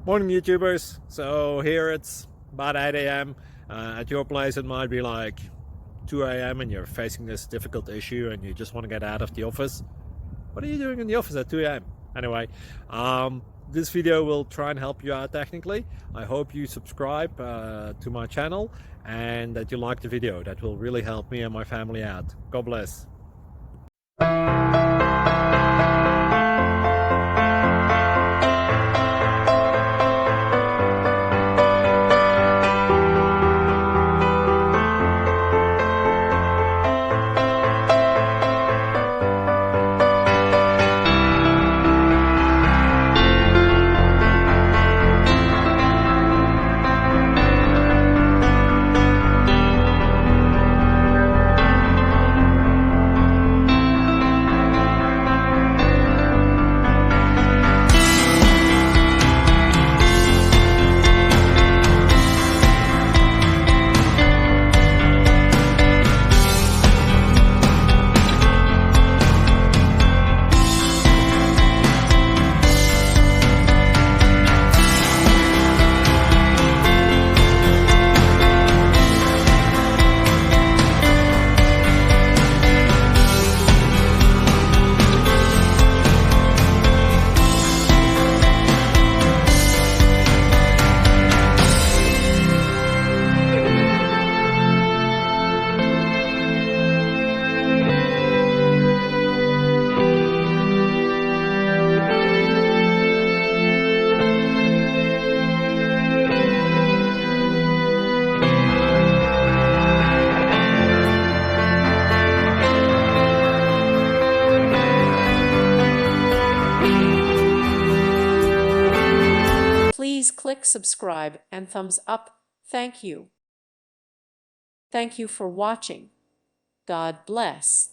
Morning YouTubers. So here it's about 8 a.m. At your place it might be like 2 a.m. and you're facing this difficult issue and you just want to get out of the office. What are you doing in the office at 2 a.m.? Anyway, this video will try and help you out technically. I hope you subscribe to my channel and that you like the video. That will really help me and my family out. God bless. Please click subscribe and thumbs up. Thank you. Thank you for watching. God bless.